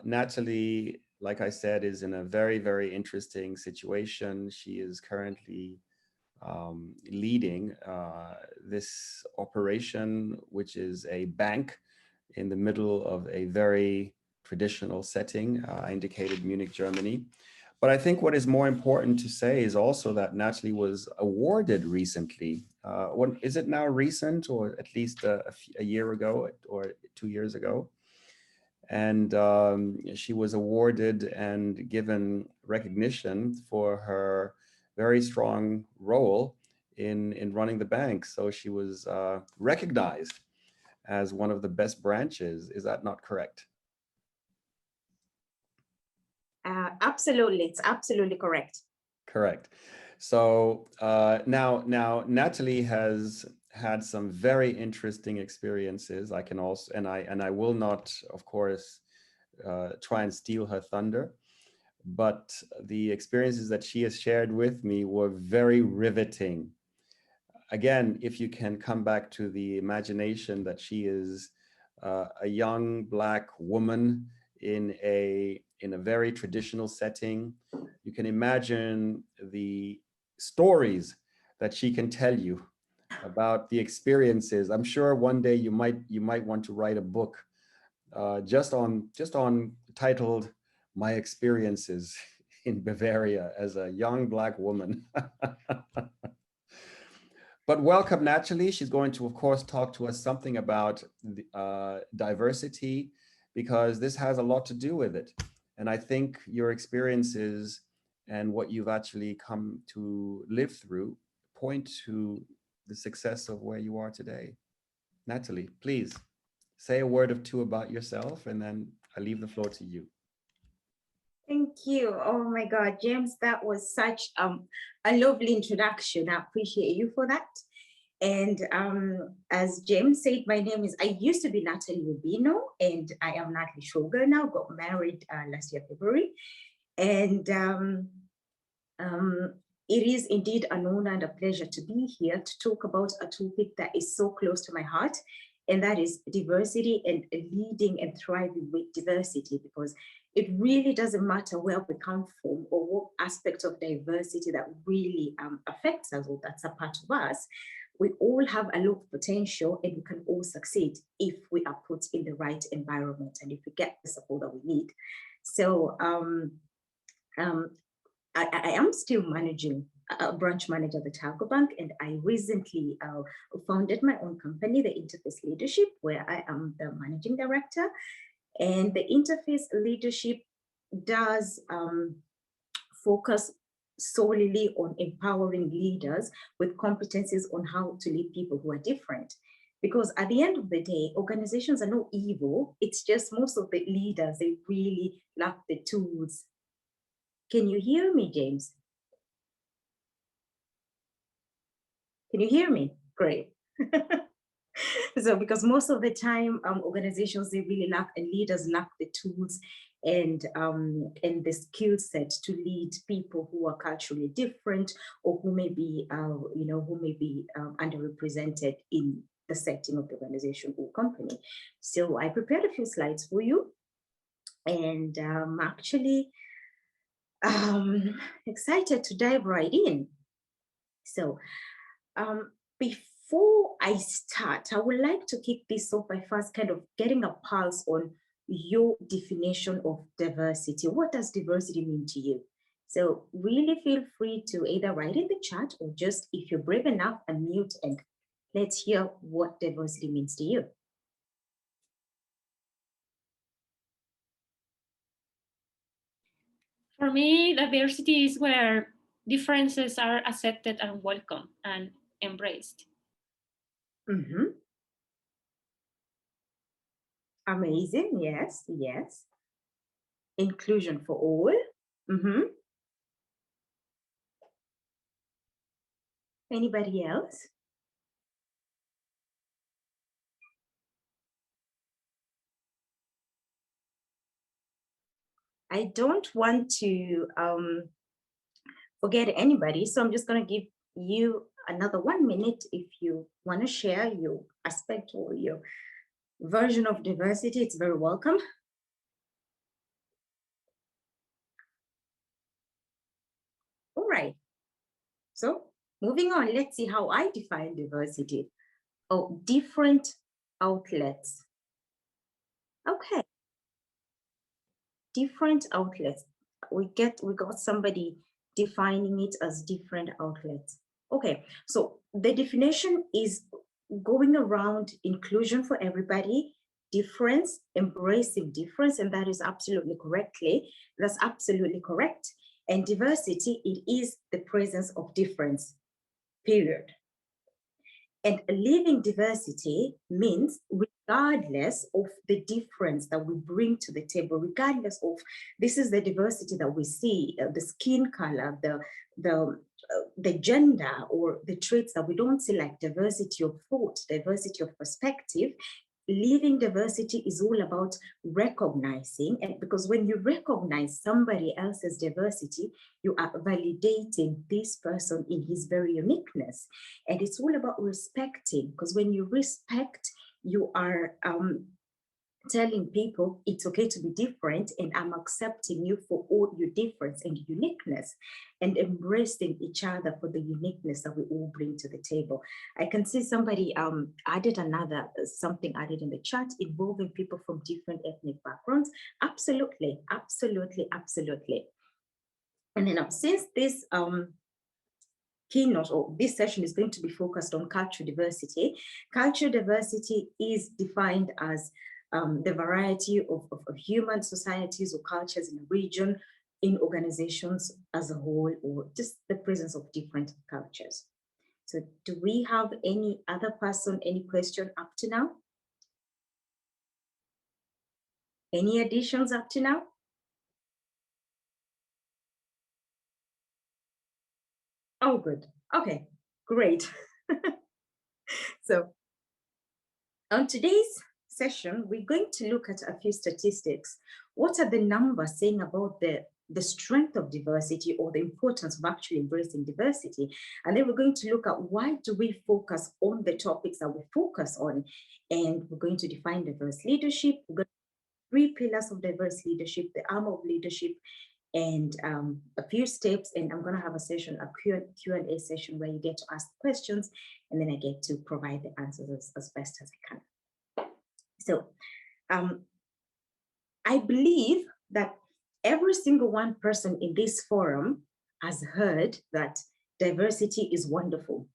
Natalie, like I said, is in a very, very interesting situation. She is currently leading this operation, which is a bank in the middle of a very traditional setting. I indicated Munich, Germany. But I think what is more important to say is also that Natalie was awarded recently. Is it now recent, or at least a year ago or 2 years ago? And she was awarded and given recognition for her very strong role in running the bank. So she was recognized as one of the best branches. Is that not correct? Absolutely, it's absolutely correct. Correct. So now Natalie has had some very interesting experiences. I can also, and I will not, of course, try and steal her thunder, but the experiences that she has shared with me were very riveting. Again, if you can come back to the imagination that she is a young Black woman in a very traditional setting, you can imagine the stories that she can tell you about the experiences. I'm sure one day you might want to write a book just on titled "My Experiences in Bavaria as a Young Black Woman." But welcome, Natalie. She's going to, of course, talk to us something about diversity, because this has a lot to do with it. And I think your experiences and what you've actually come to live through point to the success of where you are today. Natalie, please say a word or two about yourself, and then I leave the floor to you. Thank you. Oh my God, James, that was such a lovely introduction. I appreciate you for that. And as James said, my name is, I used to be Natalie Rubino, and I am Natalie Schrogl now, got married last year, February. And it is indeed an honor and a pleasure to be here to talk about a topic that is so close to my heart, and that is diversity and leading and thriving with diversity, because it really doesn't matter where we come from or what aspect of diversity that really affects us or that's a part of us. We all have a lot of potential, and we can all succeed if we are put in the right environment and if we get the support that we need. So um, I am still managing a branch manager at the Taco Bank, and I recently founded my own company, the Interface Leadership, where I am the managing director. And the Interface Leadership does focus solely on empowering leaders with competencies on how to lead people who are different. Because at the end of the day, organizations are not evil. It's just most of the leaders, they really lack the tools. Can you hear me, James? Can you hear me? Great. So because most of the time organizations, they really lack, and leaders lack the tools and the skill set to lead people who are culturally different, or who may be underrepresented in the setting of the organization or company. So I prepared a few slides for you, and actually excited to dive right in. So before I start, I would like to kick this off by first kind of getting a pulse on your definition of diversity. What does diversity mean to you? So really feel free to either write in the chat, or just, if you're brave enough, unmute and let's hear what diversity means to you. For me, diversity is where differences are accepted and welcome and embraced. Mm-hmm. Amazing. Yes, yes. Inclusion for all. Mm-hmm. Anybody else? I don't want to forget anybody, so I'm just going to give you another 1 minute if you want to share your aspect or your version of diversity. It's very welcome. right. So moving on, let's see how I define diversity. Oh, different outlets. Okay, different outlets. We got somebody defining it as different outlets. Okay, so the definition is going around inclusion for everybody, difference, embracing difference, and that is absolutely correctly. That's absolutely correct. And diversity, it is the presence of difference, period. And living diversity means regardless of the difference that we bring to the table, regardless of, this is the diversity that we see, the skin color, the gender, or the traits that we don't see, like diversity of thought, diversity of perspective. Living diversity is all about recognizing, and because when you recognize somebody else's diversity, you are validating this person in his very uniqueness. And it's all about respecting, because when you respect, you are telling people it's okay to be different, and I'm accepting you for all your difference and uniqueness, and embracing each other for the uniqueness that we all bring to the table. I can see somebody added another something added in the chat, involving people from different ethnic backgrounds. Absolutely, absolutely, absolutely. And then since this keynote, or this session, is going to be focused on cultural diversity. Cultural diversity is defined as the variety of human societies or cultures in a region, in organizations as a whole, or just the presence of different cultures. So do we have any other person, any question up to now? Any additions up to now? Oh, good. Okay, great. So on today's session, we're going to look at a few statistics. What are the numbers saying about the strength of diversity, or the importance of actually embracing diversity? And then we're going to look at, why do we focus on the topics that we focus on? And we're going to define diverse leadership. We're going to 3 pillars of diverse leadership, the ARMOUR of leadership, and a few steps. And I'm going to have a session, a Q&A session, where you get to ask questions, and then I get to provide the answers as best as I can. So I believe that every single one person in this forum has heard that diversity is wonderful.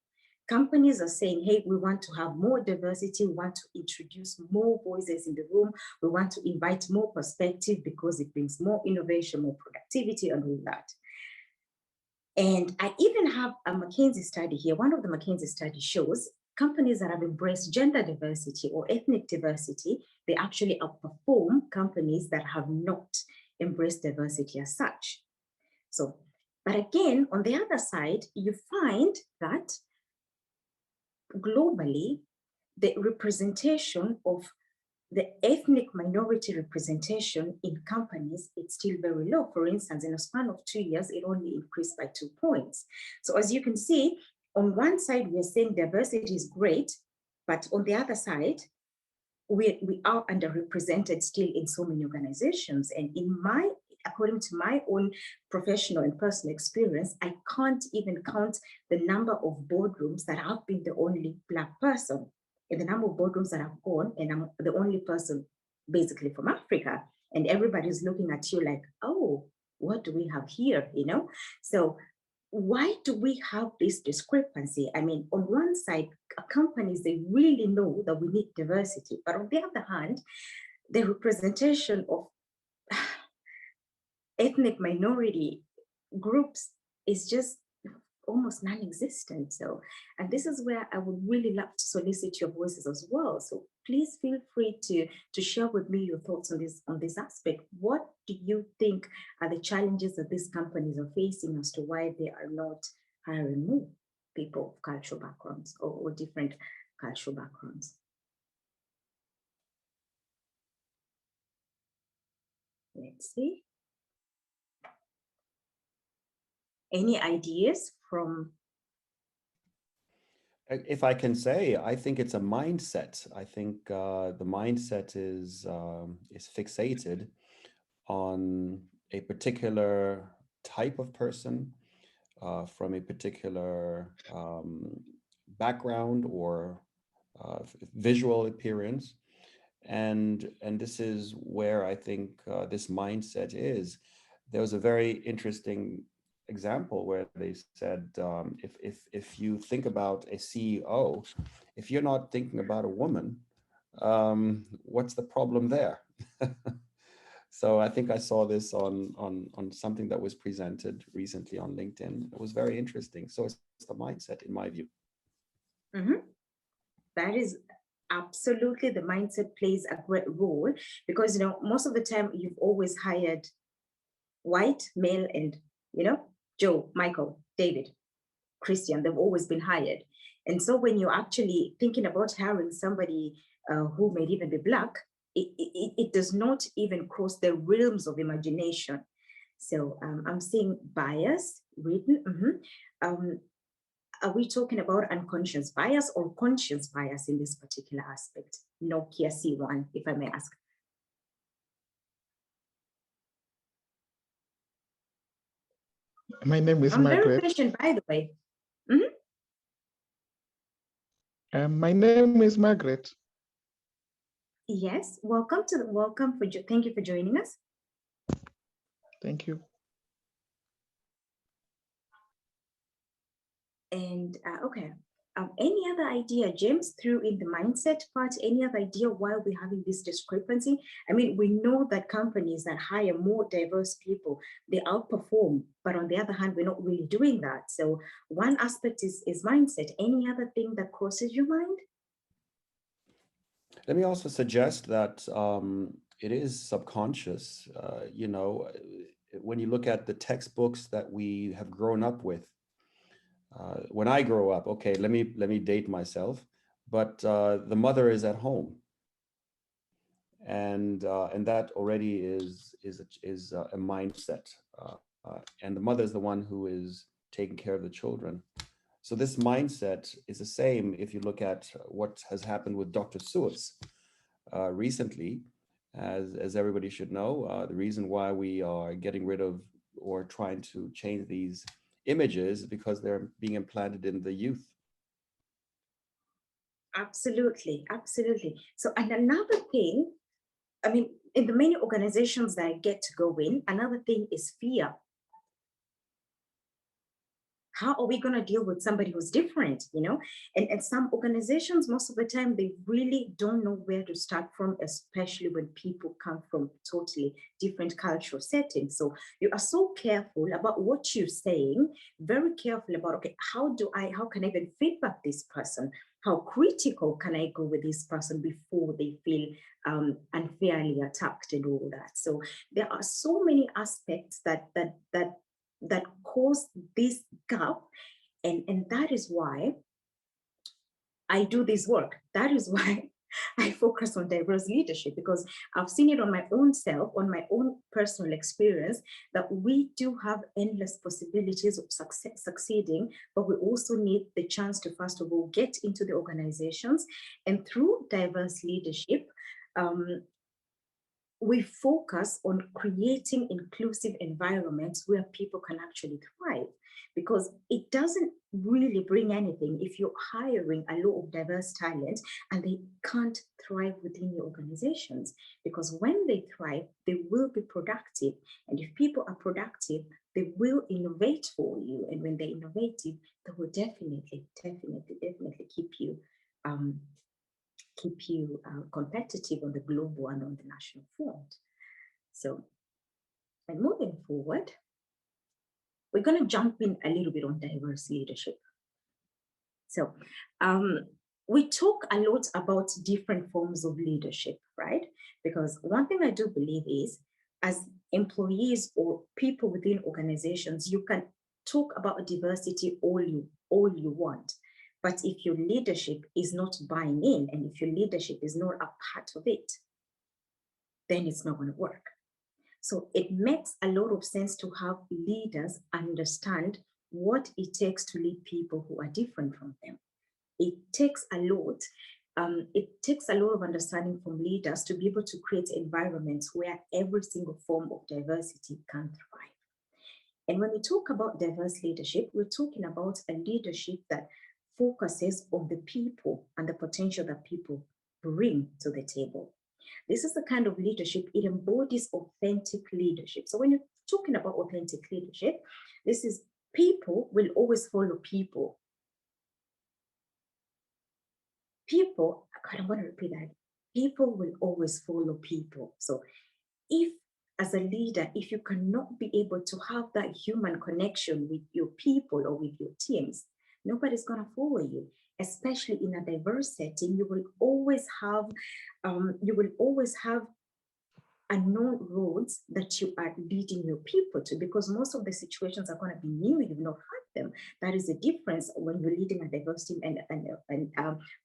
Companies are saying, hey, we want to have more diversity, we want to introduce more voices in the room, we want to invite more perspective, because it brings more innovation, more productivity, and all that. And I even have a McKinsey study here. One of the McKinsey studies shows companies that have embraced gender diversity or ethnic diversity, they actually outperform companies that have not embraced diversity as such. So, but again, on the other side, you find that globally, the representation of the ethnic minority representation in companies, it's still very low. For instance, in a span of 2 years, it only increased by 2 points. So as you can see, on one side, we're saying diversity is great, but on the other side, we are underrepresented still in so many organizations. And according to my own professional and personal experience, I can't even count the number of boardrooms that I've been the only Black person, and the number of boardrooms that I've gone, and I'm the only person basically from Africa. And everybody's looking at you like, oh, what do we have here, you know? So why do we have this discrepancy? I mean, on one side, companies, they really know that we need diversity, but on the other hand, the representation of ethnic minority groups is just almost non-existent. So, and this is where I would really love to solicit your voices as well. So please feel free to share with me your thoughts on this aspect. What do you think are the challenges that these companies are facing as to why they are not hiring more people of cultural backgrounds, or different cultural backgrounds? Let's see. Any ideas from? If I can say, I think it's a mindset. I think the mindset is fixated on a particular type of person, from a particular background or visual appearance. And this is where I think this mindset is. There was a very interesting example where they said, if you think about a CEO, if you're not thinking about a woman, what's the problem there? So I think I saw this on something that was presented recently on LinkedIn. It was very interesting. So it's the mindset, in my view. Mhm. That is absolutely, the mindset plays a great role, because most of the time you've always hired white male, and Joe, Michael, David, Christian, they've always been hired. And so when you're actually thinking about hiring somebody who may even be black, it does not even cross the realms of imagination. So I'm seeing bias written. Are we talking about unconscious bias or conscious bias in this particular aspect? Nokia C1, if I may ask. My name is I'm very Margaret. patient, by the way. My name is Margaret. Yes, thank you for joining us. Thank you. And okay, any other idea? James threw in the mindset part. Any other idea why we're having this discrepancy? I mean, we know that companies that hire more diverse people, they outperform, but on the other hand, we're not really doing that. So one aspect is mindset. Any other thing that crosses your mind? Let me also suggest that it is subconscious. When you look at the textbooks that we have grown up with, when I grow up, okay, let me date myself, but the mother is at home, and that already is a mindset, and the mother is the one who is taking care of the children. So this mindset is the same if you look at what has happened with Dr. Seuss recently. As everybody should know, the reason why we are getting rid of or trying to change these images is because they're being implanted in the youth. Absolutely, absolutely. So, and another thing, I mean, in the many organizations that I get to go in, another thing is fear. How are we going to deal with somebody who's different, and some organizations, most of the time, they really don't know where to start from, especially when people come from totally different cultural settings. So you are so careful about what you're saying, very careful about, okay, how can I even feedback this person? How critical can I go with this person before they feel unfairly attacked and all that? So there are so many aspects that cause this gap, and that is why I do this work. That is why I focus on diverse leadership, because I've seen it on my own self, on my own personal experience, that we do have endless possibilities of succeeding, but we also need the chance to, first of all, get into the organizations, and through diverse leadership, we focus on creating inclusive environments where people can actually thrive, because it doesn't really bring anything if you're hiring a lot of diverse talent and they can't thrive within your organizations. Because when they thrive, they will be productive. And if people are productive, they will innovate for you. And when they're innovative, they will definitely keep you competitive on the global and on the national front. So, and moving forward, we're going to jump in a little bit on diverse leadership. So, we talk a lot about different forms of leadership, right? Because one thing I do believe is, as employees or people within organizations, you can talk about diversity all you want. But if your leadership is not buying in, and if your leadership is not a part of it, then it's not going to work. So it makes a lot of sense to have leaders understand what it takes to lead people who are different from them. It takes a lot. It takes a lot of understanding from leaders to be able to create environments where every single form of diversity can thrive. And when we talk about diverse leadership, we're talking about a leadership that focuses on the people and the potential that people bring to the table. This is the kind of leadership, it embodies authentic leadership. So when you're talking about authentic leadership, this is people will always follow people. People, I want to repeat that. People will always follow people. So if as a leader, if you cannot be able to have that human connection with your people or with your teams, nobody's going to follow you. Especially in a diverse setting, you will always have unknown roads that you are leading your people to, because most of the situations are going to be new. You've not had them. That is the difference when you're leading a diverse team and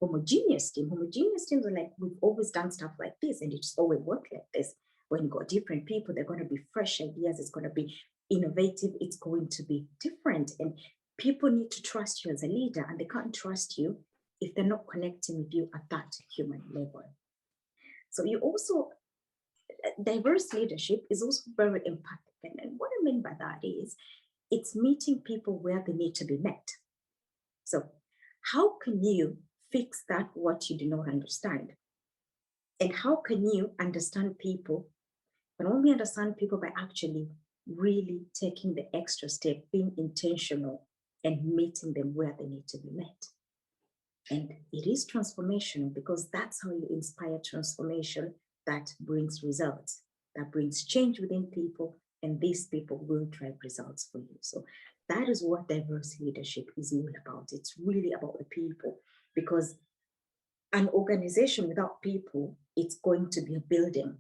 homogeneous team. Homogeneous teams are like, we've always done stuff like this, and it's always worked like this. When you got different people, they're going to be fresh ideas. It's going to be innovative. It's going to be different. And people need to trust you as a leader, and they can't trust you if they're not connecting with you at that human level. So you also, diverse leadership is also very empathic. And what I mean by that is it's meeting people where they need to be met. So how can you fix that what you do not understand? And how can you understand people? You can only understand people by actually really taking the extra step, being intentional and meeting them where they need to be met. And it is transformational, because that's how you inspire transformation that brings results, that brings change within people, and these people will drive results for you. So that is what diverse leadership is all about. It's really about the people, because an organization without people, it's going to be a building.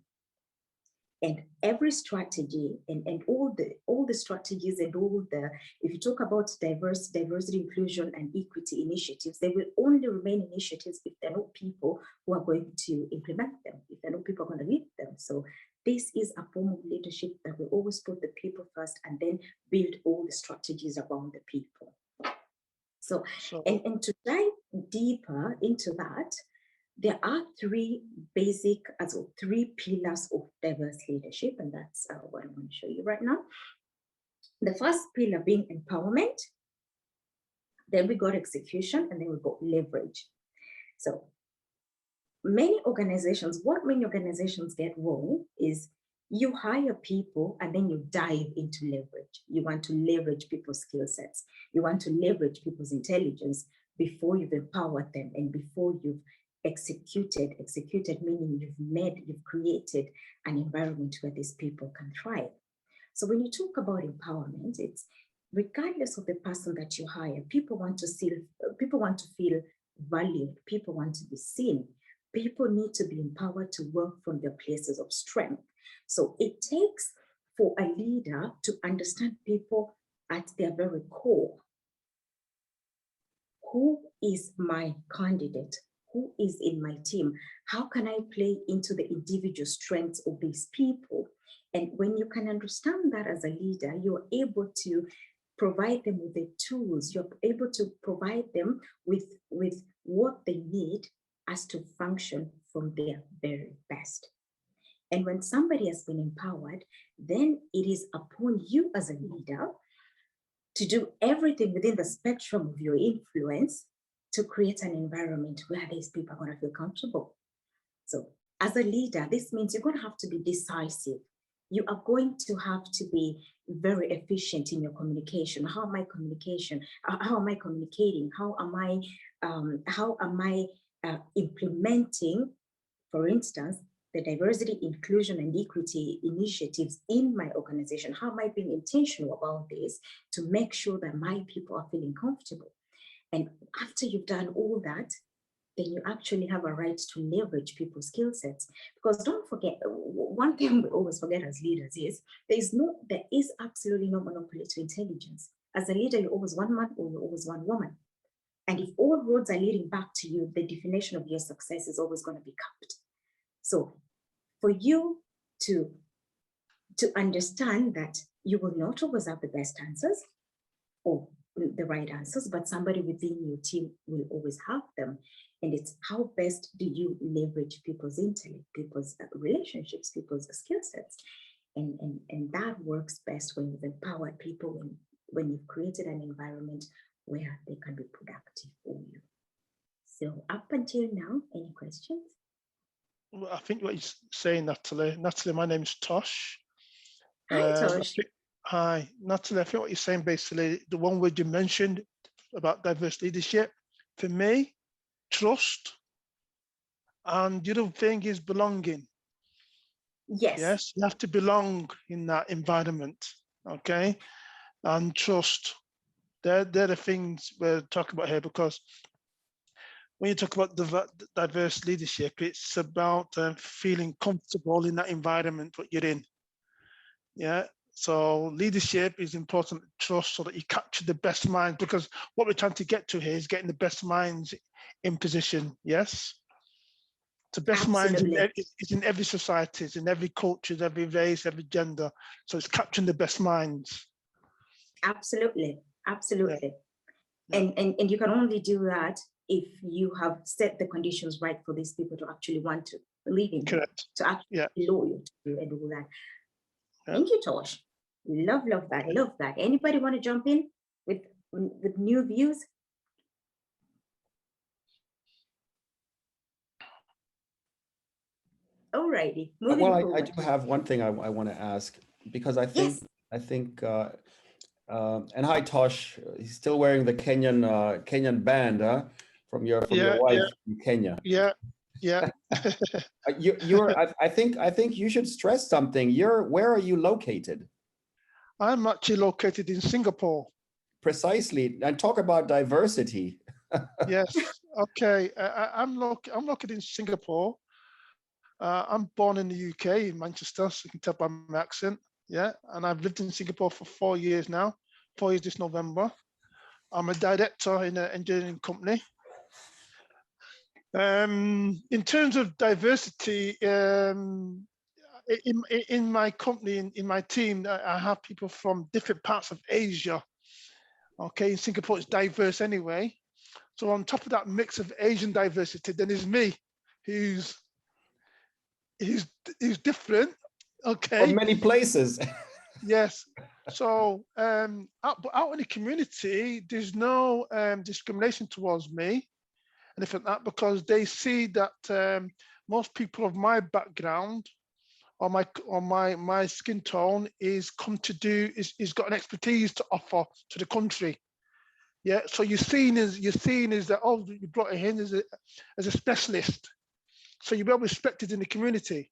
And every strategy and all the strategies and all the, if you talk about diversity, inclusion, and equity initiatives, they will only remain initiatives if there are no people who are going to implement them, if there are no people going to lead them. So this is a form of leadership that will always put the people first and then build all the strategies around the people. So, and to dive deeper into that, there are three pillars of diverse leadership, and that's what I'm going to show you right now. The first pillar being empowerment, then we got execution, and then we got leverage. So what many organizations get wrong is you hire people and then you dive into leverage. You want to leverage people's skill sets. You want to leverage people's intelligence before you've empowered them and before you've executed meaning you've created an environment where these people can thrive. So when you talk about empowerment, it's regardless of the person that you hire, people want to feel valued, people want to be seen, people need to be empowered to work from their places of strength. So it takes for a leader to understand people at their very core. Who is my candidate? Who is in my team? How can I play into the individual strengths of these people? And when you can understand that as a leader, you're able to provide them with the tools, you're able to provide them with what they need as to function from their very best. And when somebody has been empowered, then it is upon you as a leader to do everything within the spectrum of your influence to create an environment where these people are going to feel comfortable. So as a leader, this means you're going to have to be decisive. You are going to have to be very efficient in your communication. How am I communicating? How am I implementing, for instance, the diversity, inclusion, and equity initiatives in my organization? How am I being intentional about this to make sure that my people are feeling comfortable? And after you've done all that, then you actually have a right to leverage people's skill sets. Because don't forget, one thing we always forget as leaders is there is absolutely no monopoly to intelligence. As a leader, you're always one man or you're always one woman. And if all roads are leading back to you, the definition of your success is always going to be capped. So for you to understand that you will not always have the best answers or the right answers, but somebody within your team will always have them. And it's how best do you leverage people's intellect, people's relationships, people's skill sets. And that works best when you've empowered people, when you've created an environment where they can be productive for you. So up until now, any questions? Well, I think what you're saying, Natalie. Natalie, my name's Tosh. Hi, Tosh. Hi, Natalie. I think what you're saying, basically, the one word you mentioned about diverse leadership, for me, trust. And the other thing is belonging. Yes. Yes, you have to belong in that environment, okay? And trust. They're the things we're talking about here, because when you talk about diverse leadership, it's about feeling comfortable in that environment what you're in. Yeah. So leadership is important, trust, so that you capture the best minds, because what we're trying to get to here is getting the best minds in position. Yes. The best minds is in every society, it's in every culture, every race, every gender. So it's capturing the best minds. Absolutely. Absolutely. Yeah. And you can only do that if you have set the conditions right for these people to actually want to believe in you, to actually be loyal to you and all that. Yeah. Thank you, Tosh. Love that. Love that. Anybody want to jump in with new views? Alrighty. Well, I do have one thing I want to ask, because I think and hi Tosh, he's still wearing the Kenyan band, huh? From your wife in Kenya. Yeah. I think you should stress something. Where are you located? I'm actually located in Singapore. Precisely, and talk about diversity. Yes. Okay. I'm located in Singapore. I'm born in the UK, in Manchester, so you can tell by my accent. Yeah, and I've lived in Singapore for 4 years now. 4 years this November. I'm a director in an engineering company. In terms of diversity, in my company, in my team, I have people from different parts of Asia. Okay, in Singapore, it's diverse anyway. So on top of that mix of Asian diversity, then there's me, who's different. Okay. From many places. Yes. So out in the community, there's no discrimination towards me, anything like that, because they see that most people of my background or my skin tone is got an expertise to offer to the country. Yeah. So you're seen as that, oh, you brought him in as a specialist. So you're well respected in the community.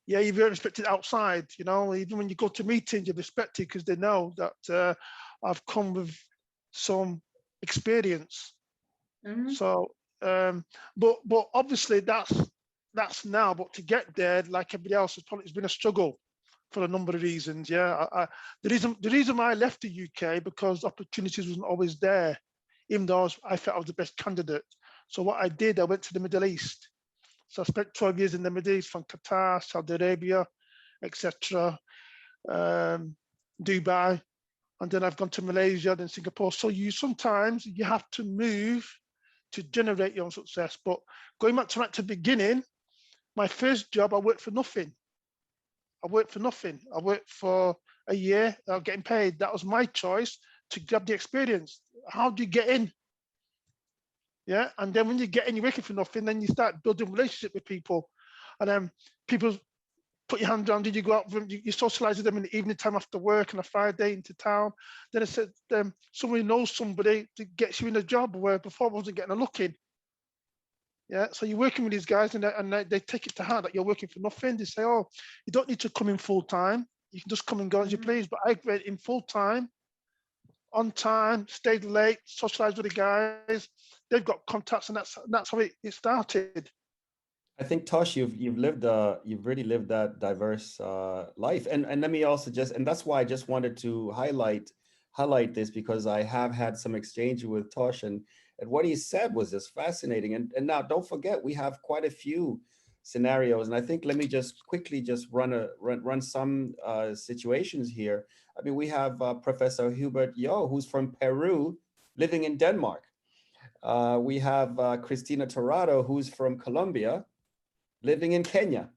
Yeah, you're very respected outside, you know, even when you go to meetings, you're respected because they know that I've come with some experience. Mm-hmm. So, but obviously that's now, but to get there, like everybody else, it's been a struggle for a number of reasons. Yeah, the reason why I left the UK, because opportunities wasn't always there, even though I felt I was the best candidate. So what I did, I went to the Middle East. So I spent 12 years in the Middle East, from Qatar, Saudi Arabia, etc., Dubai, and then I've gone to Malaysia, then Singapore. So sometimes you have to move to generate your own success. But going back to the beginning, my first job, I worked for nothing. I worked for a year without getting paid. That was my choice to grab the experience. How do you get in? Yeah, and then when you get in, you're working for nothing, then you start building relationship with people, and then people put your hand down. Did you go out? You socialize with them in the evening time after work on a Friday into town. Then I said, somebody knows somebody that gets you in a job where before I wasn't getting a look in. Yeah, so you're working with these guys, and they take it to heart that you're working for nothing. They say, oh, you don't need to come in full time. You can just come and go as you please. But I went in full time, on time, stayed late, socialized with the guys. They've got contacts, and that's how it started. I think, Tosh, you've really lived that diverse life, and let me also and that's why I just wanted to highlight this, because I have had some exchange with Tosh, and what he said was just fascinating. And now don't forget, we have quite a few scenarios, and I think let me just quickly run some situations here. I mean, we have Professor Hubert Yo, who's from Peru, living in Denmark. We have Christina Torrado, who's from Colombia, living in Kenya.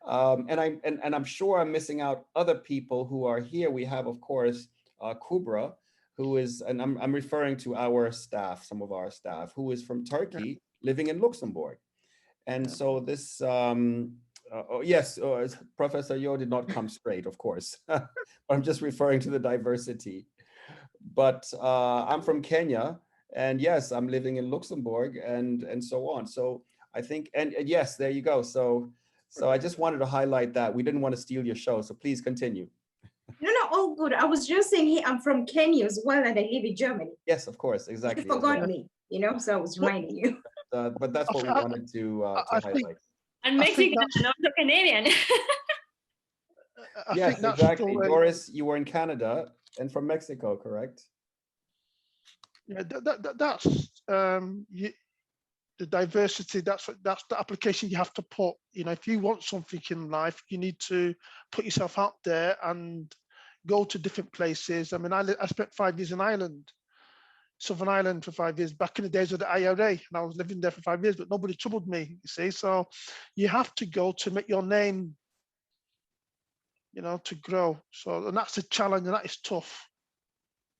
And I'm sure I'm missing out other people who are here. We have, of course, Kubra, who is, and I'm referring to our staff, some of our staff, who is from Turkey, living in Luxembourg. And so this, oh, yes, Professor Yo did not come straight, of course. I'm just referring to the diversity. But I'm from Kenya, and yes, I'm living in Luxembourg, and so on. So I think, and yes, there you go. So I just wanted to highlight that. We didn't want to steal your show, so please continue. No, all good. I was just saying, hey, I'm from Kenya as well, and I live in Germany. Yes, of course, exactly. You forgot me, so I was reminding you. But that's what we wanted to highlight. And Mexican and also Canadian. Yes, exactly. Doris, you were in Canada and from Mexico, correct? Yeah, that's the diversity. That's the application you have to put. If you want something in life, you need to put yourself out there and go to different places. I mean, I spent 5 years in Ireland, Southern Ireland, for 5 years, back in the days of the IRA, and I was living there for 5 years, but nobody troubled me, you see. So you have to go to make your name, to grow. So, and that's a challenge, and that is tough.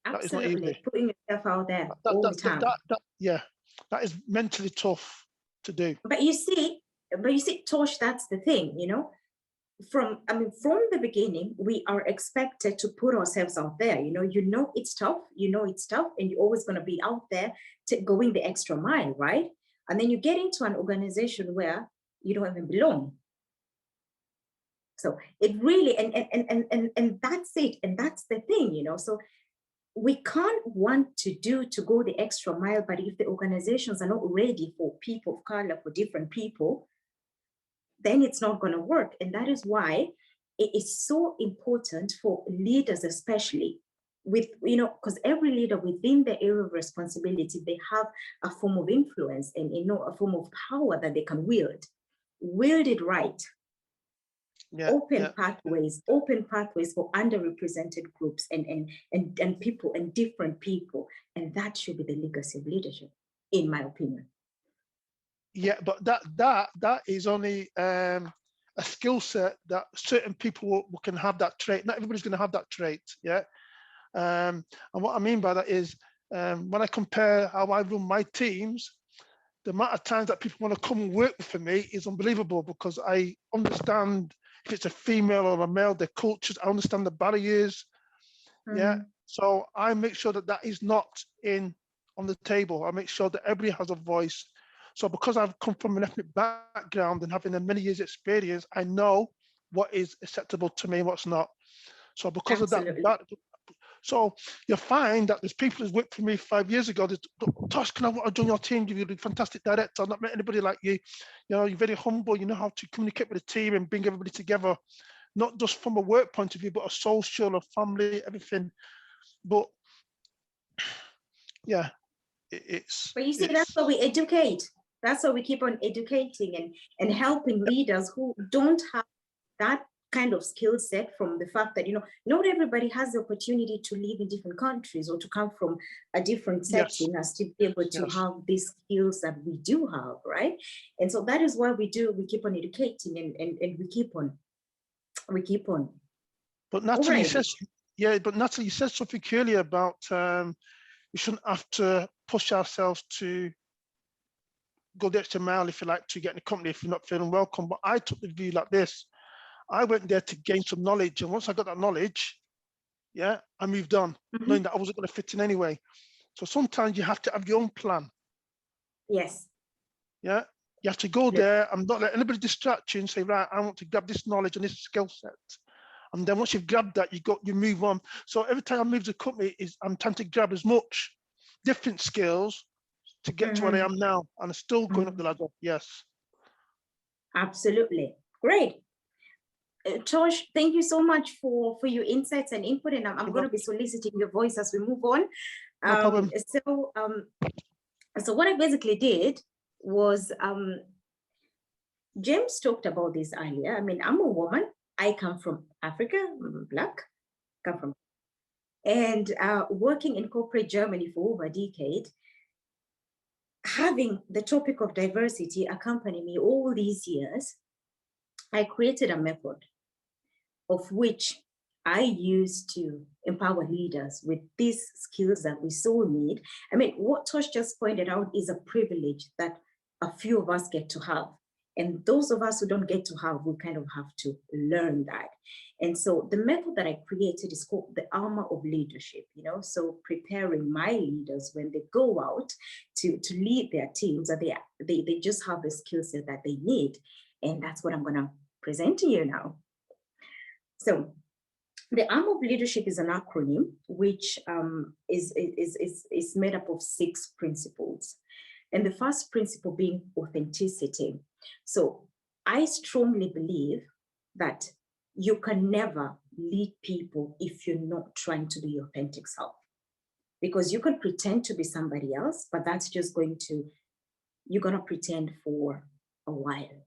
Absolutely, putting yourself out there all the time. That is mentally tough to do. But you see, Tosh, that's the thing, from the beginning, we are expected to put ourselves out there. It's tough, and you're always going to be out there going the extra mile, right? And then you get into an organization where you don't even belong. So it really, and that's it, and that's the thing, So we can't want to go the extra mile, but if the organizations are not ready for people of color, for different people, then it's not going to work. And that is why it is so important for leaders, especially because every leader within the area of responsibility, they have a form of influence and, a form of power that they can wield it right. Open pathways for underrepresented groups and people and different people. And that should be the legacy of leadership, in my opinion. Yeah, but that is only a skill set that certain people can have that trait. Not everybody's going to have that trait. Yeah. And what I mean by that is when I compare how I run my teams, the amount of times that people want to come and work for me is unbelievable, because I understand if it's a female or a male, their cultures, I understand the barriers. Yeah. So I make sure that is not on the table. I make sure that everybody has a voice. So because I've come from an ethnic background and having a many years experience, I know what is acceptable to me and what's not. So because Absolutely. of that, so you find that there's people who's worked for me 5 years ago. Tosh, can I want to join your team? You're a fantastic director. I've not met anybody like you. You're very humble. You know how to communicate with the team and bring everybody together, not just from a work point of view, but a social, a family, everything. But yeah, But you see, that's how we educate. That's how we keep on educating and helping leaders who don't have that kind of skill set, from the fact that, not everybody has the opportunity to live in different countries or to come from a different setting as to be able to have these skills that we do have, right? And so that is why we keep on educating and we keep on. But Natalie says, Natalie, you said something earlier about we shouldn't have to push ourselves to go the extra mile, if you like, to get in a company if you're not feeling welcome. But I took the view like this. I went there to gain some knowledge. And once I got that knowledge, I moved on, knowing that I wasn't going to fit in anyway. So sometimes you have to have your own plan. Yes. Yeah. You have to go there and not let anybody distract you and say, right, I want to grab this knowledge and this skill set. And then once you've grabbed that, you move on. So every time I move the company, I'm trying to grab as much different skills to get to where I am now, and still going up the ladder. Yes. Absolutely. Great. Tosh, thank you so much for your insights and input, and I'm going to be soliciting your voice as we move on. No problem. So what I basically did was, James talked about this earlier. I mean, I'm a woman. I come from Africa. I'm Black. And working in corporate Germany for over a decade, having the topic of diversity accompany me all these years, I created a method of which I use to empower leaders with these skills that we so need. I mean, what Tosh just pointed out is a privilege that a few of us get to have. And those of us who don't get to have, we kind of have to learn that. And so the method that I created is called the ARMOUR of leadership, you know, so preparing my leaders when they go out to lead their teams, that they just have the skill set that they need. And that's what I'm gonna present to you now. So the ARMOUR of leadership is an acronym which is made up of 6 principles. And the first principle being authenticity. So I strongly believe that you can never lead people if you're not trying to be your authentic self. Because you can pretend to be somebody else, but that's just you're gonna pretend for a while.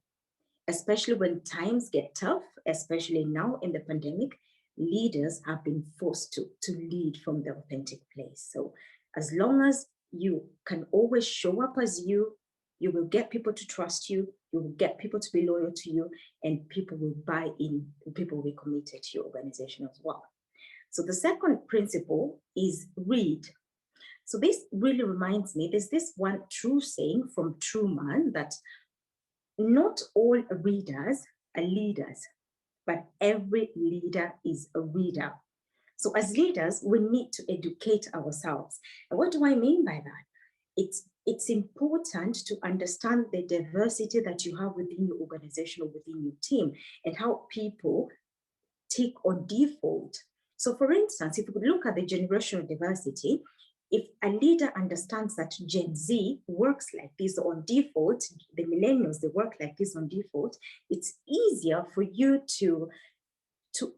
Especially when times get tough, especially now in the pandemic, leaders have been forced to lead from the authentic place. So as long as you can always show up as you will get people to trust you, you will get people to be loyal to you, and people will buy in, people will be committed to your organization as well. So the second principle is read. So this really reminds me, there's this one true saying from Truman that not all readers are leaders, but every leader is a reader. So as leaders, we need to educate ourselves. And what do I mean by that? It's important to understand the diversity that you have within your organization or within your team and how people take on default. So for instance, if we look at the generational diversity, if a leader understands that Gen Z works like this on default, the millennials, they work like this on default, it's easier for you to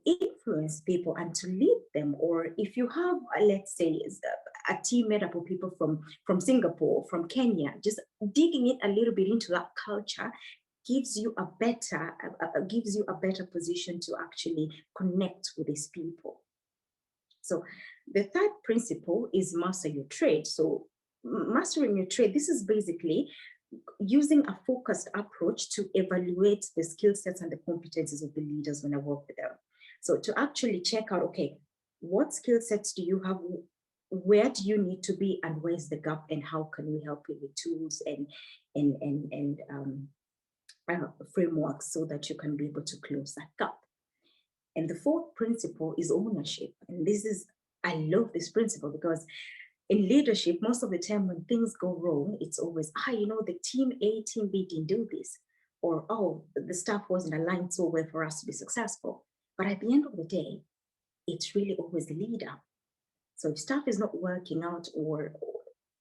influence people and to lead them. Or if you have, let's say, a team made up of people from Singapore, from Kenya, just digging in a little bit into that culture gives you a better position to actually connect with these people. So the third principle is master your trade. So mastering your trade, this is basically using a focused approach to evaluate the skill sets and the competencies of the leaders when I work with them. So to actually check out, okay, what skill sets do you have? Where do you need to be, and where's the gap, and how can we help you with tools and frameworks so that you can be able to close that gap? And the fourth principle is ownership. And I love this principle because in leadership, most of the time when things go wrong, it's always, the team A, team B didn't do this, or, the staff wasn't aligned so well for us to be successful. But at the end of the day, it's really always the leader. So if staff is not working out,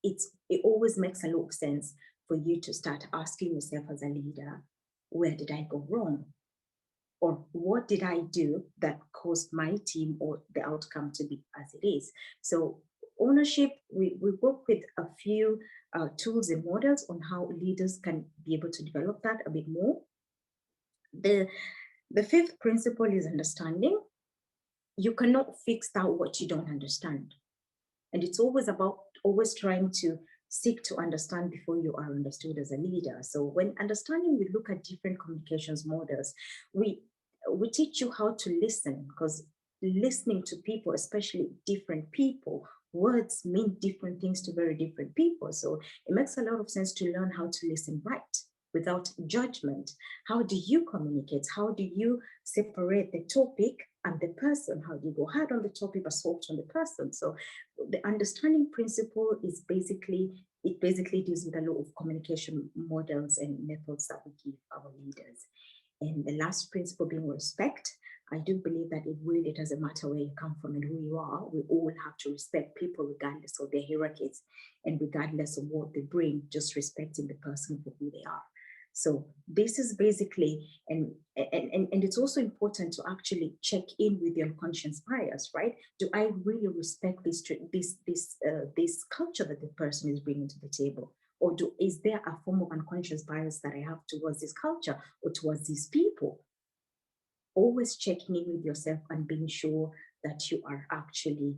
it always makes a lot of sense for you to start asking yourself as a leader, where did I go wrong? Or what did I do that caused my team or the outcome to be as it is? So ownership, we work with a few tools and models on how leaders can be able to develop that a bit more. The fifth principle is understanding. You cannot fix out what you don't understand. And it's always about trying to seek to understand before you are understood as a leader. So when understanding, we look at different communications models. We teach you how to listen, because listening to people, especially different people, words mean different things to very different people. So it makes a lot of sense to learn how to listen right without judgment. How do you communicate? How do you separate the topic and the person? How do you go hard on the topic but soft on the person? So the understanding principle is basically deals with a lot of communication models and methods that we give our leaders. And the last principle being respect. I do believe that it doesn't matter where you come from and who you are. We all have to respect people regardless of their hierarchies and regardless of what they bring, just respecting the person for who they are. So this is basically, and it's also important to actually check in with your unconscious bias, right? Do I really respect this culture that the person is bringing to the table? Or is there a form of unconscious bias that I have towards this culture or towards these people? Always checking in with yourself and being sure that you are actually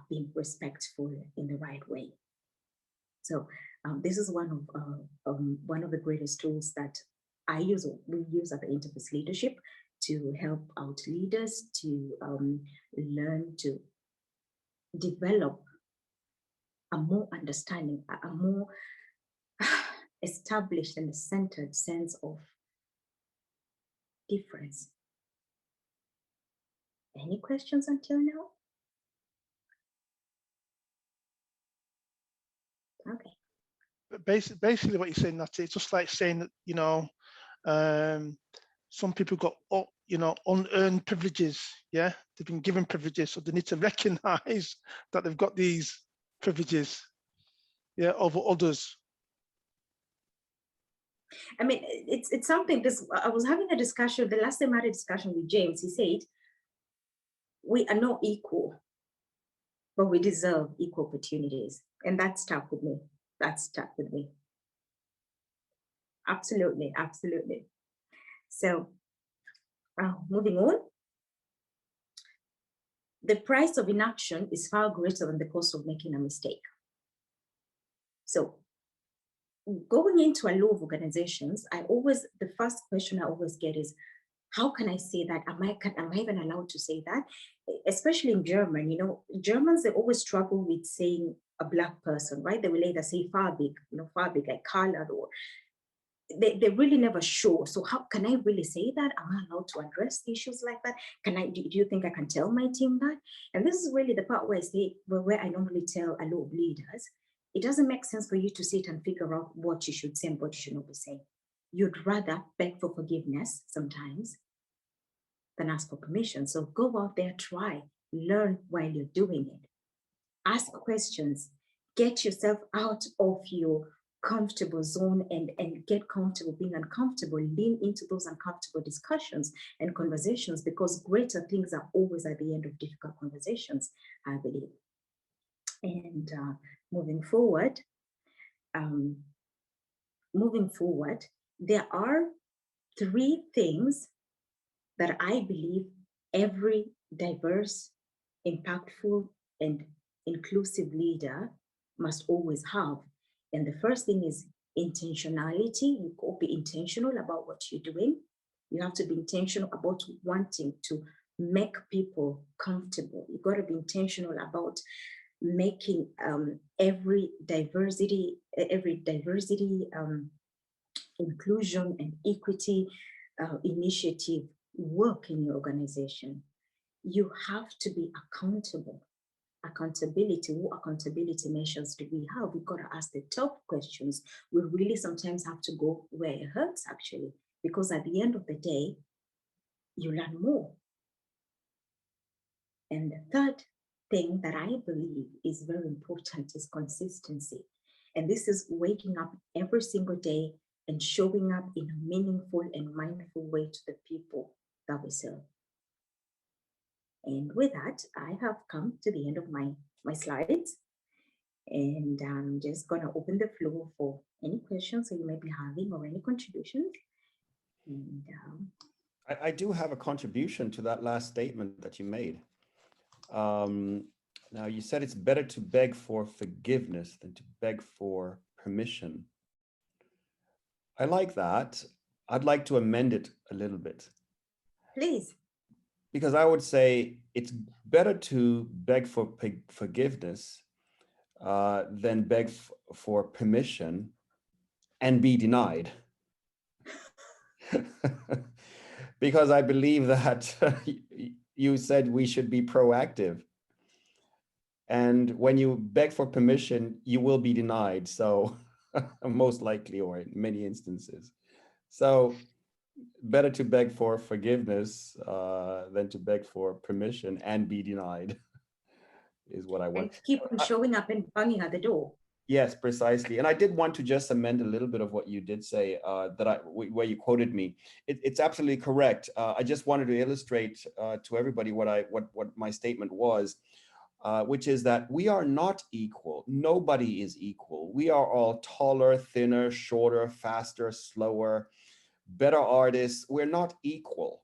being respectful in the right way. So This is one of the greatest tools that we use at the Interface Leadership to help out leaders to learn to develop a more understanding, a more established and centered sense of difference. Any questions until now? Okay. Basically what you're saying, Natalie, it's just like saying that, you know, some people got, you know, unearned privileges. Yeah, they've been given privileges, so they need to recognize that they've got these privileges, yeah, over others. I mean, it's something. I was having a discussion the last time I had a discussion with James. He said, "We are not equal, but we deserve equal opportunities," and that stuck with me. That stuck with me. Absolutely, absolutely. So, moving on. The price of inaction is far greater than the cost of making a mistake. So, going into a lot of organizations, the first question I always get is, how can I say that? Am I even allowed to say that? Especially in German, you know, Germans, they always struggle with saying a Black person, right? They will either say farbig, farbig, like colored, or they're really never sure. So how can I really say that? Am I allowed to address issues like that? Do you think I can tell my team that? And this is really the part where I normally tell a lot of leaders, it doesn't make sense for you to sit and figure out what you should say and what you should not be saying. You'd rather beg for forgiveness sometimes than ask for permission. So go out there, try, learn while you're doing it. Ask questions, get yourself out of your comfortable zone and get comfortable being uncomfortable. Lean into those uncomfortable discussions and conversations, because greater things are always at the end of difficult conversations, I believe. And moving forward, there are 3 things that I believe every diverse, impactful, and inclusive leader must always have. And the first thing is intentionality. You got to be intentional about what you're doing. You have to be intentional about wanting to make people comfortable. You got to be intentional about making every diversity, inclusion and equity initiative work in your organization. You have to be accountable. Accountability, what accountability measures do we have? We've got to ask the tough questions. We really sometimes have to go where it hurts, actually, because at the end of the day, you learn more. And the third thing that I believe is very important is consistency. And this is waking up every single day and showing up in a meaningful and mindful way to the people that we serve. And with that, I have come to the end of my slides. And I'm just going to open the floor for any questions that you might be having or any contributions. And, I do have a contribution to that last statement that you made. Now, you said it's better to beg for forgiveness than to beg for permission. I like that. I'd like to amend it a little bit. please. Because I would say it's better to beg for forgiveness than beg for permission and be denied. Because I believe that you said we should be proactive. And when you beg for permission, you will be denied. So most likely, or in many instances. So better to beg for forgiveness than to beg for permission and be denied is what I want. And keep on showing up and banging at the door. Yes, precisely. And I did want to just amend a little bit of what you did say, where you quoted me. It's absolutely correct. I just wanted to illustrate to everybody what my statement was, which is that we are not equal. Nobody is equal. We are all taller, thinner, shorter, faster, slower, better artists. We're not equal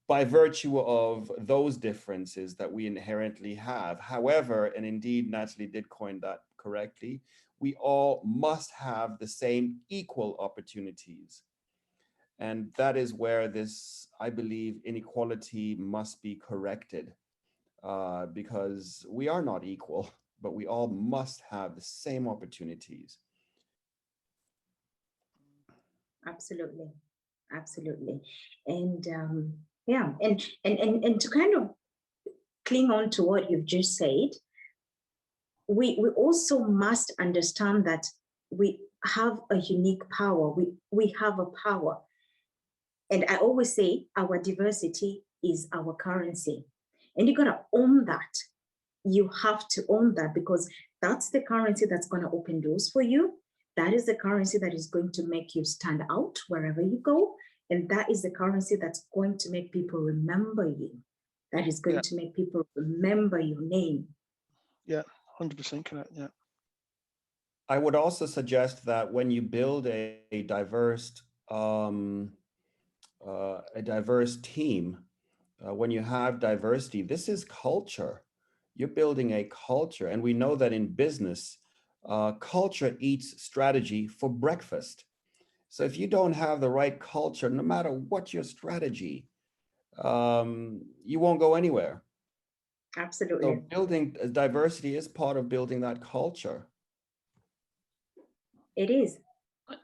by virtue of those differences that we inherently have. However, and indeed Natalie did coin that correctly, we all must have the same equal opportunities. And that is where this, I believe, inequality must be corrected, because we are not equal, but we all must have the same opportunities. Absolutely, absolutely. And yeah, and to kind of cling on to what you've just said, we also must understand that we have a unique power. We have a power. And I always say our diversity is our currency. And you gotta own that. You have to own that, because that's the currency that's gonna open doors for you. That is the currency that is going to make you stand out wherever you go. And that is the currency that's going to make people remember you. That is going to make people remember your name. Yeah, 100% correct, yeah. I would also suggest that when you build a diverse team, when you have diversity, this is culture. You're building a culture. And we know that in business, culture eats strategy for breakfast. So if you don't have the right culture, no matter what your strategy, you won't go anywhere. Absolutely. So building diversity is part of building that culture. It is.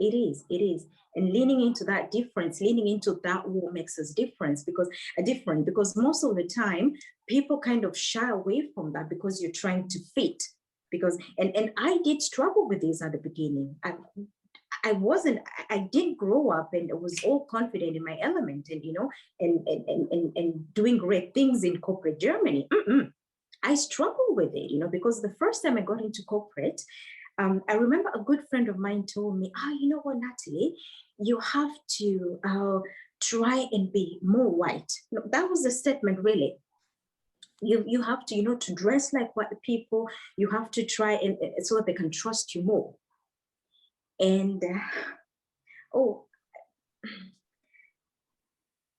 It is. It is. And leaning into that difference, leaning into that what makes us different, because most of the time people kind of shy away from that because you're trying to fit. Because and I did struggle with this at the beginning. I didn't grow up and I was all confident in my element and, you know, and doing great things in corporate Germany. I struggled with it, you know, because the first time I got into corporate, I remember a good friend of mine told me, you know what, Natalie, you have to try and be more white. You know, that was the statement, really. You have to, you know, to dress like white people. You have to try and so that they can trust you more. And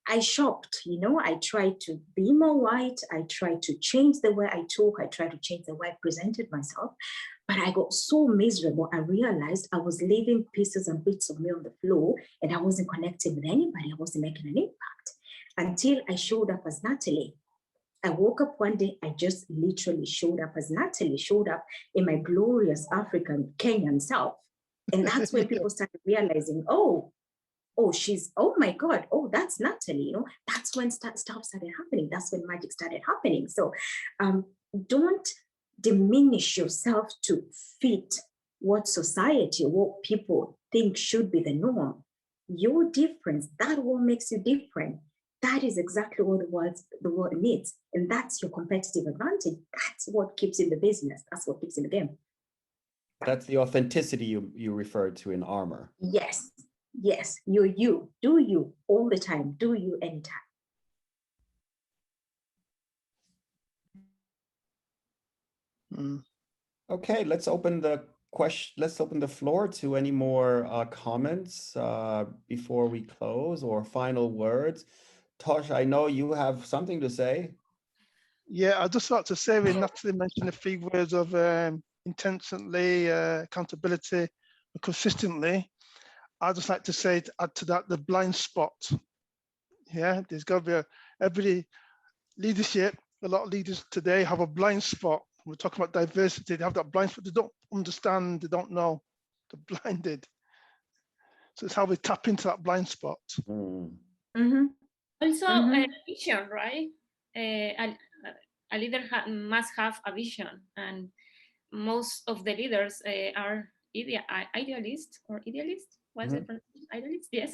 I shopped, you know, I tried to be more white. I tried to change the way I talk. I tried to change the way I presented myself. But I got so miserable. I realized I was leaving pieces and bits of me on the floor and I wasn't connecting with anybody. I wasn't making an impact until I showed up as Natalie. I woke up one day, I just literally showed up as Natalie, showed up in my glorious African Kenyan self. And that's when people started realizing, oh my God, that's Natalie, you know, that's when stuff started happening. That's when magic started happening. So don't diminish yourself to fit what society, what people think should be the norm. Your difference, that what makes you different. That is exactly what the world needs. And that's your competitive advantage. That's what keeps in the business. That's what keeps in the game. That's the authenticity you referred to in ARMOUR. Yes. Yes, you're you. Do you all the time. Do you anytime. Okay, let's open the floor to any more comments before we close, or final words. Tosh, I know you have something to say. Yeah, I'd just like to say, when Natalie mentioned a few words of intentionally, accountability, and consistently, I'd just like to say, to add to that, the blind spot. Yeah, there's got to be every leadership. A lot of leaders today have a blind spot. We're talking about diversity. They have that blind spot. They don't understand. They don't know. They're blinded. So it's how we tap into that blind spot. Also, a vision, right? A leader must have a vision, and most of the leaders are idealists or idealists. What's the pronunciation? Idealists, yes.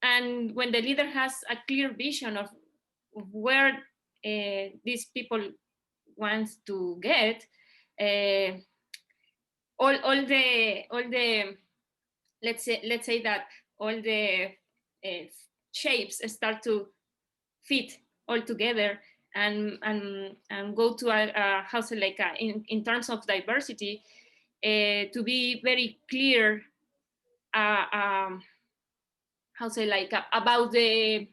and when the leader has a clear vision of where these people want to get, all the let's say that all the shapes start to fit all together and go to a house like in terms of diversity, to be very clear about the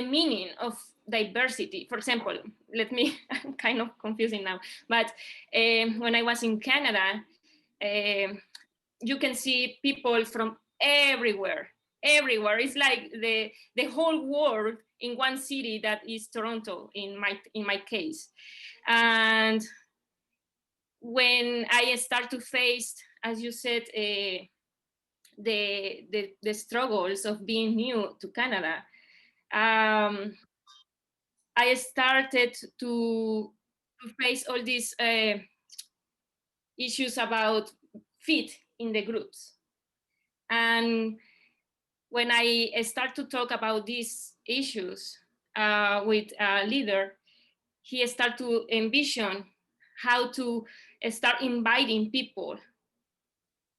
meaning of diversity. For example, I'm kind of confusing now, but when I was in Canada, you can see people from everywhere. It's like the whole world in one city, that is Toronto in my case. And when I start to face, as you said, the struggles of being new to Canada, I started to face all these issues about fit in the groups. And when I start to talk about these issues with a leader, he started to envision how to start inviting people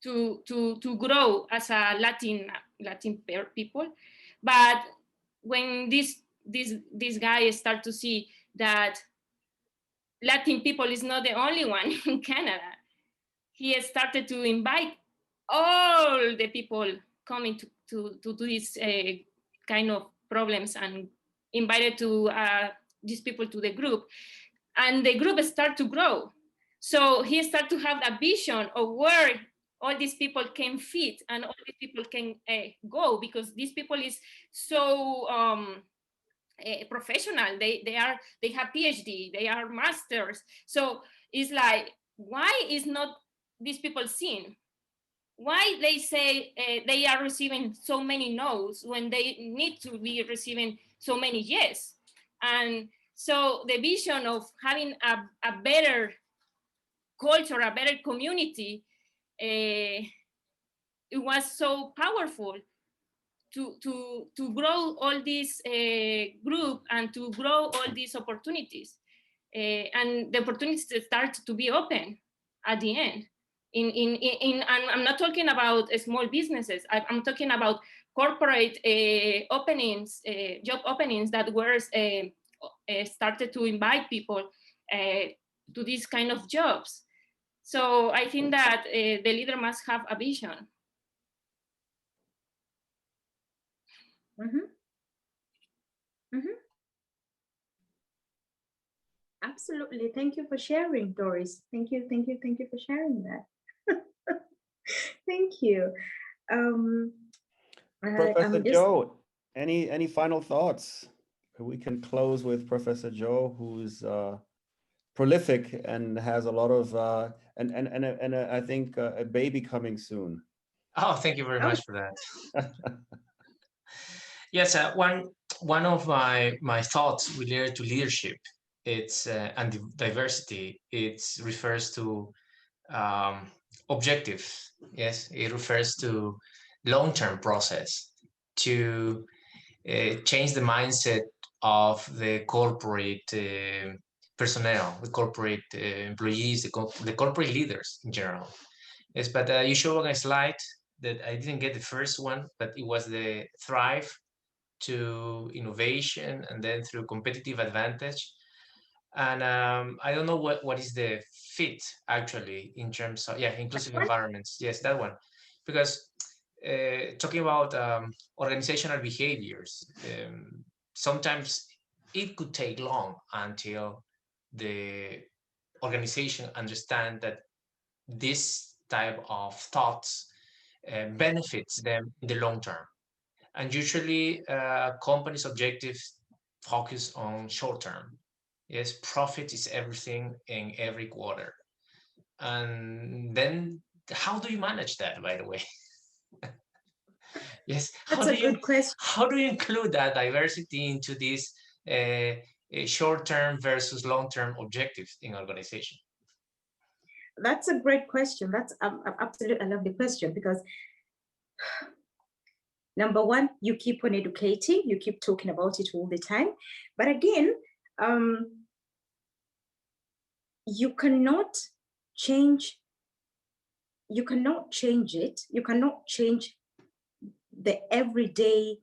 to grow as a Latin people. But when this guy start to see that Latin people is not the only one in Canada, he started to invite all the people coming to these kind of problems, and invited to these people to the group, and the group start to grow. So he started to have a vision of where all these people can fit and all these people can go, because these people is so professional. They have PhD, they are masters. So it's like, why is not these people seen? Why they say they are receiving so many no's when they need to be receiving so many yes? And so the vision of having a better culture, a better community, it was so powerful to grow all this group and to grow all these opportunities. And the opportunities start to be open at the end. And I'm not talking about small businesses. I'm talking about corporate openings, job openings that were started to invite people to these kind of jobs. So I think that the leader must have a vision. Mm-hmm. Mm-hmm. Absolutely. Thank you for sharing, Doris. Thank you for sharing that. Thank you. Professor Joe, any final thoughts? We can close with Professor Joe, who's prolific and has a lot of and I think a baby coming soon. Oh, thank you very much for that. Yes, one of my thoughts related to leadership, it's and diversity. It refers to objectives. Yes, it refers to long-term process to change the mindset of the corporate personnel, the corporate employees, the corporate leaders in general. Yes, but you showed a slide that I didn't get the first one, but it was the thrive to innovation and then through competitive advantage. And I don't know what is the fit actually in terms of, inclusive environments. Yes, that one. Because talking about organizational behaviors, sometimes it could take long until the organization understand that this type of thoughts benefits them in the long term. And usually companies' objectives focus on short term. Yes, profit is everything in every quarter. And then how do you manage that, by the way? Yes, that's a good question. How do you include that diversity into these short-term versus long-term objectives in organization? That's a great question. That's absolutely a lovely question, because number one, you keep on educating, you keep talking about it all the time. But again, you cannot change it. You cannot change the everyday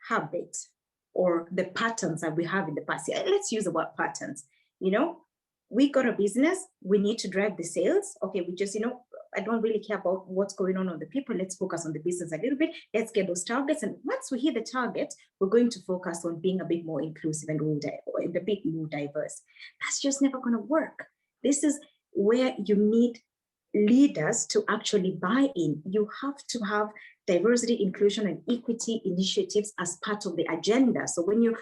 habits or the patterns that we have in the past. Let's use the word patterns. We got a business, we need to drive the sales. Okay, we just, I don't really care about what's going on the people. Let's focus on the business a little bit. Let's get those targets. And once we hit the target, we're going to focus on being a bit more inclusive and a bit more diverse. That's just never going to work. This is where you need leaders to actually buy in. You have to have diversity, inclusion, and equity initiatives as part of the agenda. So when you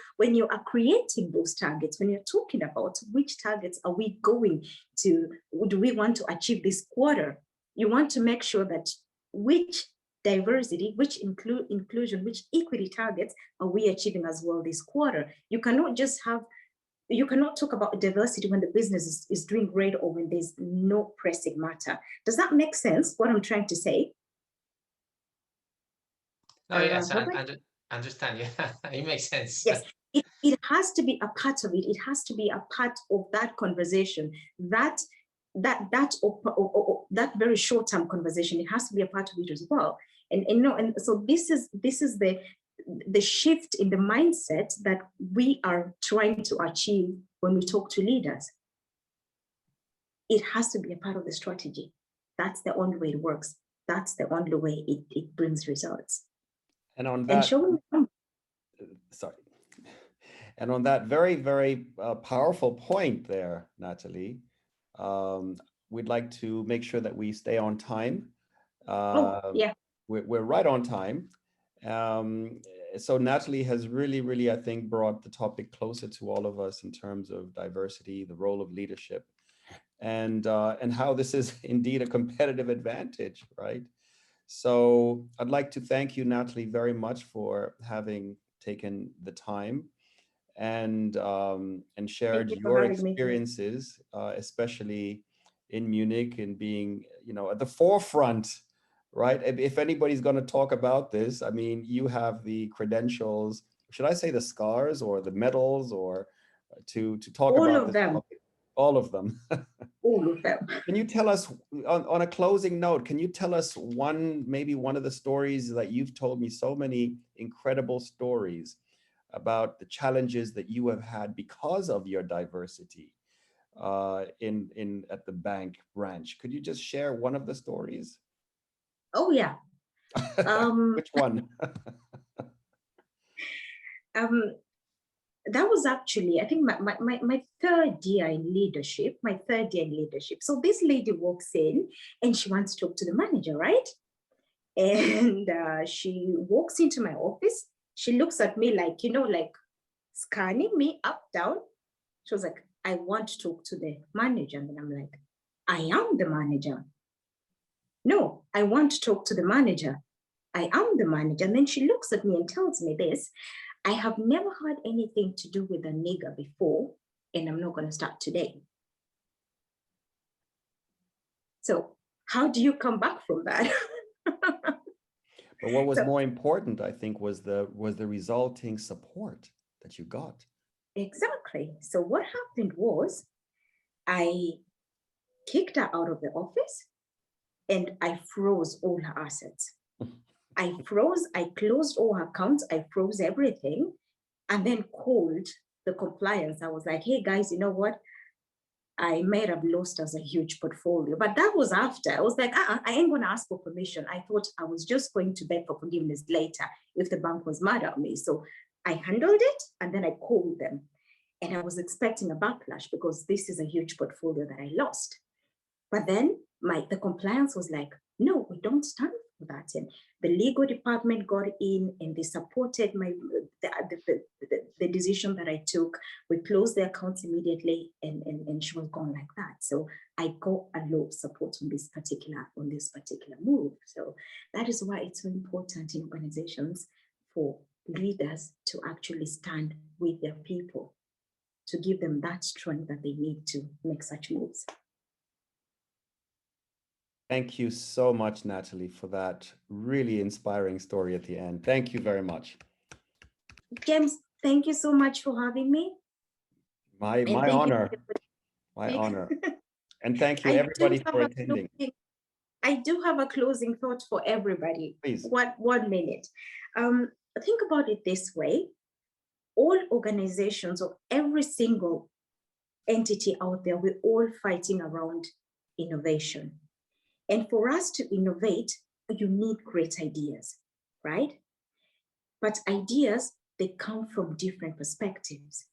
are creating those targets, when you're talking about which targets are we going to, do we want to achieve this quarter, you want to make sure that which diversity, which inclusion, which equity targets are we achieving as well this quarter. You cannot talk about diversity when the business is doing great or when there's no pressing matter. Does that make sense, what I'm trying to say? Oh, yes, I understand. Yeah, it makes sense. Yes, it has to be a part of it. It has to be a part of that conversation, that very short-term conversation. It has to be a part of it as well. And so this is the shift in the mindset that we are trying to achieve when we talk to leaders. It has to be a part of the strategy. That's the only way it works. That's the only way it brings results. And on that, and on that very, very powerful point there, Natalie, we'd like to make sure that we stay on time. Yeah. We're right on time. So Natalie has really, I think, brought the topic closer to all of us in terms of diversity, the role of leadership, and how this is indeed a competitive advantage, right? So I'd like to thank you, Natalie, very much for having taken the time and shared your experiences, especially in Munich, and being, at the forefront, right? If anybody's going to talk about this, I mean, you have the credentials, should I say the scars or the medals, or to talk all about of this them. topic. All of them. All of them. Can you tell us, on a closing note, can you tell us maybe one of the stories that you've told me, so many incredible stories about the challenges that you have had because of your diversity at the bank branch? Could you just share one of the stories? Oh, yeah. Which one? That was actually, I think, my third year in leadership, So this lady walks in and she wants to talk to the manager, right? And she walks into my office. She looks at me like, like scanning me up, down. She was like, I want to talk to the manager. And I'm like, I am the manager. No, I want to talk to the manager. I am the manager. And then she looks at me and tells me this: I have never had anything to do with a nigger before, and I'm not going to start today. So how do you come back from that? But what was more important, I think, was the resulting support that you got. Exactly. So what happened was I kicked her out of the office and I froze all her assets. I closed all her accounts, I froze everything, and then called the compliance. I was like, hey guys, you know what? I might have lost us a huge portfolio. But that was after. I was like, I ain't gonna ask for permission. I thought I was just going to beg for forgiveness later if the bank was mad at me. So I handled it and then I called them. And I was expecting a backlash because this is a huge portfolio that I lost. But then the compliance was like, no, we don't stand for that. And the legal department got in and they supported the decision that I took. We closed the accounts immediately and she was gone like that. So I got a lot of support on this particular move. So that is why it's so important in organizations for leaders to actually stand with their people, to give them that strength that they need to make such moves. Thank you so much, Natalie, for that really inspiring story at the end. Thank you very much. James, thank you so much for having me. My honor. My honor. And thank you, everybody, for attending. I do have a closing thought for everybody. Please. One minute. Think about it this way. All organizations or every single entity out there, we're all fighting around innovation. And for us to innovate, you need great ideas, right? But ideas, they come from different perspectives.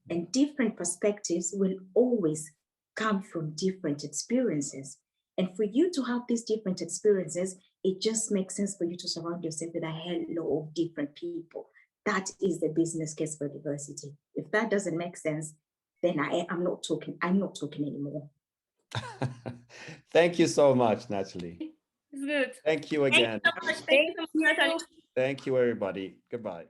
And different perspectives will always come from different experiences. And for you to have these different experiences, it just makes sense for you to surround yourself with a hell of different people. That is the business case for diversity. If that doesn't make sense, then I'm not talking anymore. Thank you so much, Natalie. It's good. Thank you again. Thank you so much. Thank you so much, Natalie. Thank you, everybody. Goodbye.